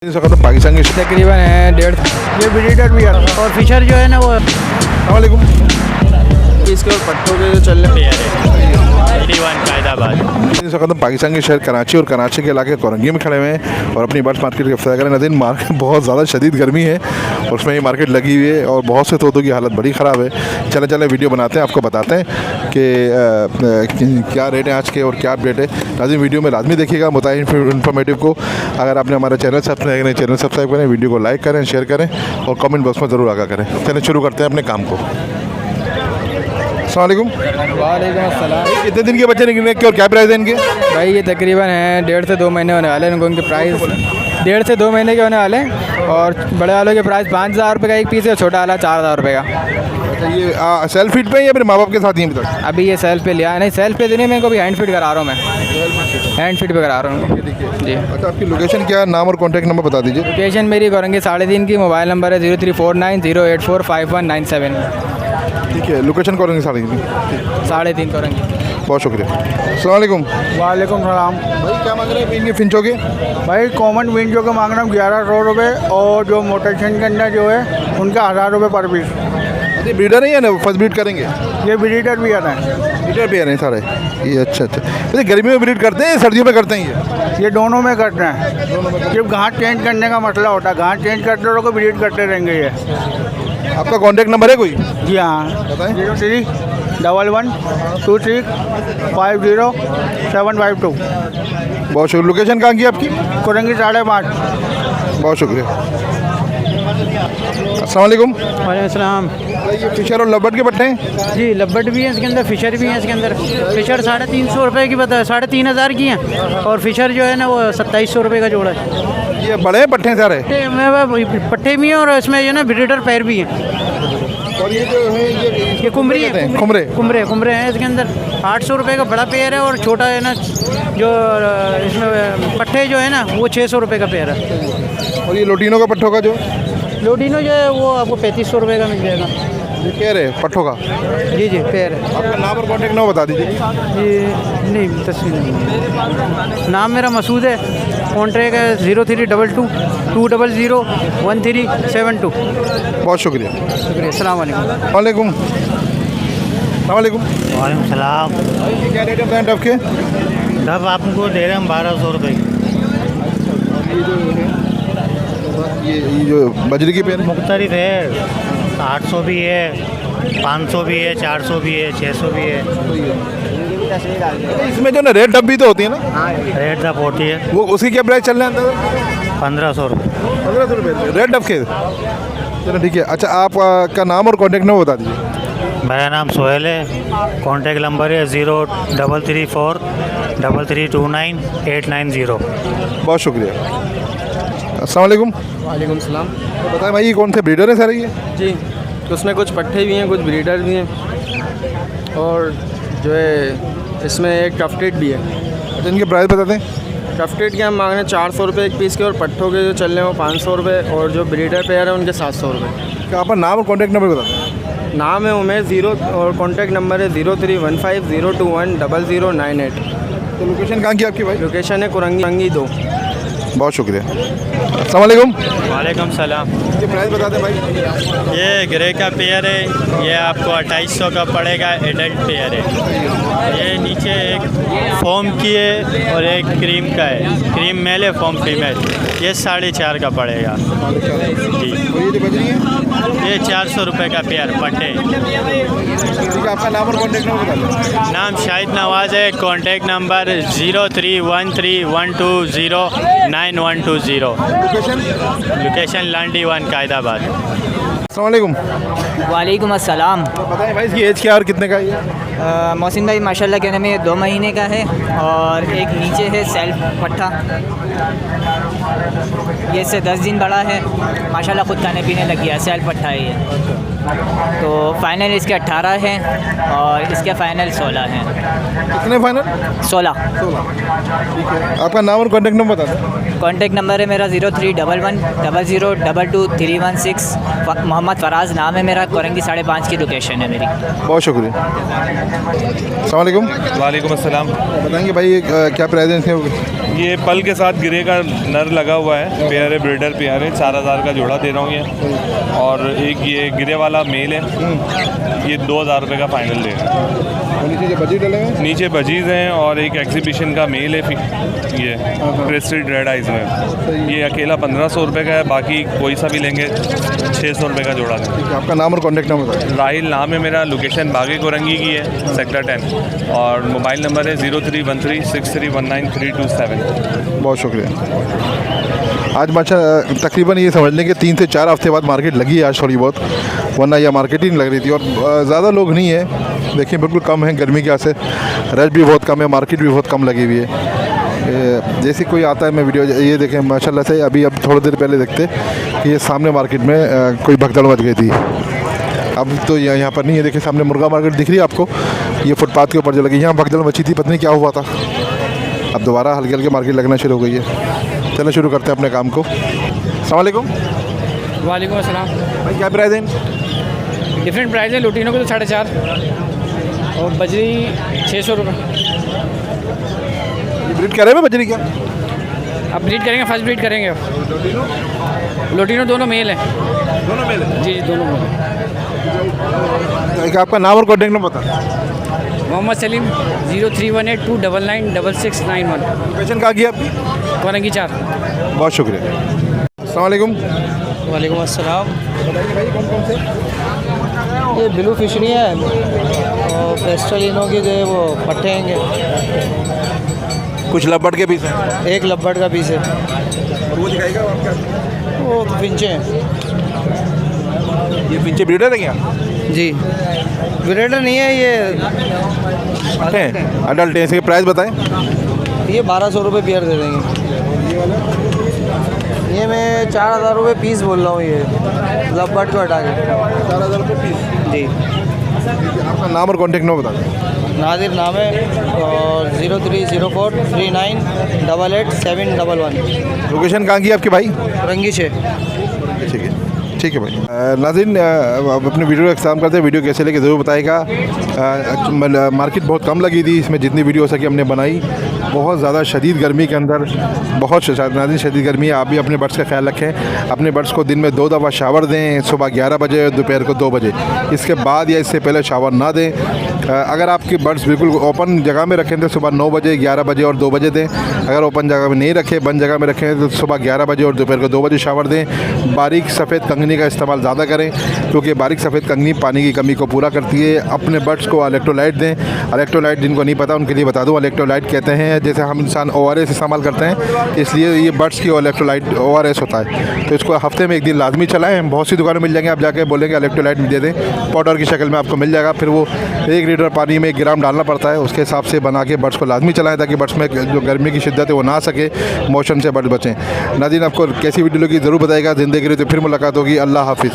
पाकिस्तान के तकरीबन है 1.5। ये ब्रीडर भी है और फिशर जो है ना वो अस्सलामुअलैकुम। इसके और पट्टों के जो चल रहे हैं इस वक्त हम पाकिस्तान के शहर कराची और कराची के इलाके कोरंगी में खड़े हुए हैं और अपनी बर्ड्स मार्केट की इफ्तिताह करें। नदीन मार्केट बहुत ज़्यादा शदीद गर्मी है और उसमें ये मार्केट लगी हुई है और बहुत से तोतों की हालत बड़ी ख़राब है। चले चले वीडियो बनाते हैं, आपको बताते हैं कि क्या रेट है आज के और क्या अपडेट है। नाज़रीन वीडियो में लाजमी देखिएगा मुताबिक इन्फॉर्मेटिव को। अगर आपने हमारा चैनल सब्सक्राइब करें, चैनल सब्सक्राइब करें, वीडियो को लाइक करें, शेयर करें और कमेंट बॉक्स में ज़रूर आगा करें। चलें शुरू करते हैं अपने काम को। अस्सलाम वालेकुम अस्सलाम। कितने दिन के बच्चे निकलने के और क्या प्राइस है इनके? भाई ये तकरीबन है 1.5 से 2 महीने होने वाले हैं। इनको उनके प्राइस 1.5 से 2 महीने के होने वाले हैं और बड़े वालों के प्राइस 5,000 रुपये का एक पीस है और छोटा वाला 4,000 रुपये का। अच्छा, ये सेल्फ फीड पे या फिर माँ बाप के साथ ही अभी तक? अभी ये सेल्फ पे लिया है, नहीं सेल्फ पे देने में इनको भी हैंड फीड करा रहा हूँ मैं, हैंड फीड पे करा रहा हूँ उनको। जी अच्छा, आपकी लोकेशन क्या है, नाम और कॉन्टैक्ट नंबर बता दीजिए। लोकेशन मेरी करेंगे 3.5 की। मोबाइल नंबर है 0349084519 ठीक है, लोकेशन करेंगे 3.5। 3.5 करेंगे। बहुत शुक्रिया। अस्सलाम वालेकुम। वालेकुम सलाम। भाई क्या मांग रहे हैं इनके फिंचों के? भाई कॉमन विंडो के मांग रहा हूँ 1100 रुपये और जो मोटेशन के अंदर जो है उनका 1,000 रुपये पर पीस। ये ब्रीडर है या ना फर्स्ट ब्रीड करेंगे? ये ब्रीडर भी आता है। ब्रीडर भी आ रहे हैं सारे ये? अच्छा अच्छा। वैसे गर्मी में ब्रीड करते हैं, सर्दियों में करते हैं ये दोनों में करते हैं। जब घाट चेंज करने का मसला होता है, घाट चेंज करते रहो को ब्रीड करते रहेंगे ये। आपका कॉन्टैक्ट नंबर है कोई? जी हाँ, बताएं। 03-11-23-50-752। बहुत शुक्रिया। लोकेशन कहाँ की आपकी? करेंगे 5.5। बहुत शुक्रिया। अस्सलाम वालेकुम। वालेकुम अस्सलाम। ये फिशर और लबर्ड के पट्टे हैं? जी लब्बट भी है इसके अंदर, फिशर भी है इसके अंदर। फिशर 350 रुपये की बता, 3,500 की हैं और फिशर जो है ना वो 2,700 रुपये का जोड़ा है। ये बड़े पट्टे हैं सारे? पट्टे भी हैं और इसमें जो ना ब्रीडर पैर भी हैं। और ये जो है ये कुमरी है, कुमरे कुमरे हैं इसके अंदर। 800 रुपये का बड़ा पेयर है और छोटा है ना जो इसमें पट्टे जो है ना वो 600 रुपये का पेयर है। और ये लोटिनो का पट्ठों का जो लोडिनो जो है वो आपको 3,500 रुपये का मिल जाएगा। ये पेयर है पट्ठों का? जी जी पेयर है। आपका नाम और कॉन्टैक्ट नंबर बता दीजिए। जी नहीं तस्वीर नहीं। नाम मेरा मसूद है, कॉन्ट्रैक्ट है 0322-200-1372। बहुत शुक्रिया। शुक्रिया। अस्सलाम वालेकुम। वालेकुम वालेकुम। वालेकुम सलाम। ये क्या रेट है डब के? तब आपको दे रहे हैं 1,200 रुपये की। ये जो बजरी की पेयर है? मुख्तलिफ है, 800 भी है, 500 भी है, 400 भी है, 600 भी है। इसमें जो ना रेड डब भी तो होती है ना, रेट तब होती है वो उसकी क्या प्राइस चल रहा है अंदर? 1,500 रुपये। 1500 रुपये रेड डब के। चलो ठीक है। अच्छा, आपका नाम और कॉन्टैक्ट नंबर बता दीजिए। मेरा नाम सोहेल है, कॉन्टेक्ट नंबर है 0334-3329-890। बहुत शुक्रिया। अस्सलाम वालेकुम। वालेकुम सलाम। तो बताएं भाई, ये कौन से ब्रीडर है सारे ये? जी उसमें कुछ पट्टे भी हैं, कुछ ब्रीडर भी हैं और जो है इसमें एक टफ्टेड भी है। अच्छा, इनके प्राइस बताते हैं। टफ्टेड के हम मांग रहे हैं 400 रुपये एक पीस के और पट्टों के जो चल रहे हैं वो 500 रुपये और जो ब्रीडर पेयर है उनके 700 रुपये। क्या आपका नाम और कॉन्टैक्ट नंबर बताते हैं? नाम है उमेर 0 और कॉन्टैक्ट नंबर है 0315-021-0098। तो लोकेशन कहाँ की आपकी भाई? लोकेशन है कुरंगी 2। बहुत शुक्रिया। अस्सलाम वालेकुम। वालेकुम सलाम। ये प्राइस बताते हैं भाई। ये ग्रे का पेयर है, ये आपको 2,800 का पड़ेगा, एडल्ट पेयर है। ये नीचे एक फोम की है और एक क्रीम का है, क्रीम मेल है, फोम फीमेल। ये 4.5 का पड़ेगा जी। और ये जो बजरी है? ये 400 रुपये का पेयर पट्टे। ठीक है, आपका नाम और कॉन्टैक्ट नंबर बताते हैं। नाम शाहिद नवाज़ है, contact number 031312099120। Location Landi 1 Quaidabad. अस्सलाम वालेकुम। वालेकुम अस्सलाम। बताएं भाई, इसकी एज क्या और कितने का है ये? मोहसिन भाई माशाल्लाह कहने में 2 महीने का है और एक नीचे है सेल्फ पट्टा, ये इससे 10 दिन बड़ा है। माशाल्लाह खुद खाने पीने लग गया है, सेल्फ पट्टा है ये तो फाइनल इसके 18 हैं और इसके फाइनल 16 हैं। कितने फाइनल? 16। आपका नाम और कॉन्टैक्ट नंबर बता दें। कॉन्टैक्ट नंबर है मेरा 0311002236। मोहम्मद फराज नाम है मेरा, कोरंगी 5.5 की लोकेशन है मेरी। बहुत शुक्रिया। अस्सलाम वालेकुम। वालेकुम अस्सलाम। बताएंगे भाई ये क्या प्राइस है इसके? ये पल के साथ गिरे का नर लगा हुआ है, पेयर है, ब्रीडर पेयर है, 4000 का जोड़ा दे रहा हूँ ये। और एक ये गिरे वाला मेल है, ये 2000 रुपये का फाइनल दे रहा है। नीचे जो बजी डले हैं, नीचे बजीज हैं और एक एग्जीबिशन का मेल है ये क्रिस्टल रेड आइज में। ये अकेला 1500 रुपये का है, बाकी कोई सा भी लेंगे 600 रुपये का जोड़ा दें। आपका नाम और कॉन्टैक्ट नंबर बताएं। राहिल नाम है मेरा, लोकेशन बागे कोरंगी की है, सेक्टर 10 और मोबाइल नंबर है 0313631937। बहुत शुक्रिया। आज माशा तकरीबन ये समझ लें कि 3 से 4 हफ्ते बाद मार्केट लगी है आज थोड़ी बहुत, वरना यह मार्केट ही नहीं लग रही थी। और ज़्यादा लोग नहीं है, देखिए बिल्कुल कम है, गर्मी की वजह से रश भी बहुत कम है, मार्केट भी बहुत कम लगी हुई है। जैसे कोई आता है मैं वीडियो ये देखें माशाल्लाह से अब थोड़ी देर पहले देखते कि ये सामने मार्केट में कोई भगदड़ मच गई थी। अब तो यहाँ पर नहीं है। देखिए सामने मुर्गा मार्केट दिख रही है आपको, ये फुटपाथ के ऊपर जो लगी, यहाँ भगदड़ मची थी, पता नहीं क्या हुआ था। अब दोबारा हल्के हल्के मार्केट लगना शुरू हो गई है। चलो शुरू करते हैं अपने काम को। अस्सलाम वालेकुम। वालेकुम अस्सलाम। भाई क्या प्राइस है? डिफरेंट प्राइस है। लुटीनों को तो 4.5 और बजरी 600 रुपये। ब्रीड क्या रहे हैं बजरी क्या? अब ब्रीड करेंगे, फर्स्ट ब्रीड करेंगे। अब लुटीनो दोनों मेल हैं। दोनों मेल है? जी दोनों मेल। आपका नाम और कॉन्टैक्ट नंबर बता। मोहम्मद सलीम 0318299691। लोकेशन कहाँ की आपकी? कोरंगी 4। बहुत शुक्रिया। अस्सलाम वालेकुम। वालेकुम अस्सलाम। बताइए भाई कौन कौन से? ये ब्लू फिशरी है और पेस्टलिनो के जो है वो पट्टे हैं, कुछ लब्बड़ के पीस हैं, एक लब्बड़ का पीस है, वो दिखाएगा आपका। वो तो पिंचे हैं। ये पीछे ब्रीडर है क्या? जी ब्रीडर नहीं है, ये अडल्ट है। इसके प्राइस बताएं। ये 1200 रुपये पेयर दे देंगे। ये मैं 4000 रुपये पीस बोल रहा हूँ, ये लब्बड़ को हटा के 4000 रुपये पीस। जी। आपका नाम और कॉन्टैक्ट नंबर बता दें। नादिर नाम है और 030439888711। लोकेशन कहाँ की आपकी भाई? रंगी से। ठीक है ठीक है भाई। नाज़रीन अपने वीडियो का इख्तिताम करते हैं। वीडियो कैसे लगे ज़रूर बताएगा। मार्केट बहुत कम लगी थी, इसमें जितनी वीडियो हो सकी हमने बनाई। बहुत ज़्यादा शदीद गर्मी के अंदर, बहुत नाज़रीन शदीद गर्मी है। आप भी अपने बर्ड्स का ख्याल रखें। अपने बर्ड्स को दिन में 2 दफ़ा शावर दें, सुबह 11 बजे और दोपहर को 2 बजे। इसके बाद या इससे पहले शावर ना दें। अगर आपके बर्ड्स बिल्कुल ओपन जगह में रखें तो सुबह 9 बजे, 11 बजे और 2 बजे दें। अगर ओपन जगह में नहीं रखें, बंद जगह में रखें तो सुबह 11 बजे और दोपहर को 2 बजे शावर दें। बारीक सफ़ेद कंगनी का इस्तेमाल ज़्यादा करें, क्योंकि बारीक सफ़ेद कंगनी पानी की कमी को पूरा करती है। अपने बर्ड्स को इलेक्ट्रोलाइट दें। इलेक्ट्रोलाइट जिनको नहीं पता उनके लिए बता दूँ, इलेक्ट्रोलाइट कहते हैं जैसे हम इंसान ORS इस्तेमाल करते हैं, इसलिए ये बर्ड्स की इलेक्ट्रोलाइट ORS होता है। तो इसको हफ्ते में 1 दिन लाजमी चलाएँ। बहुत सी दुकानें मिल जाएंगे, आप जाके बोलेंगे इलेक्ट्रोलाइट दे दें, पाउडर की शक्ल में आपको मिल जाएगा। फिर वो 1 लीटर पानी में 1 ग्राम डालना पड़ता है, उसके हिसाब से बना के बर्ड्स को लाजमी चलाएँ, ताकि बर्ड्स में जो गर्मी की शिद्दत है वो ना आ सके, मोशन से बर्ड्स बचें। नाज़रीन आपको कैसी वीडियो लगी ज़रूर बताएगा। ज़िंदगी रही तो फिर मुलाकात होगी। अल्लाह हाफिज़।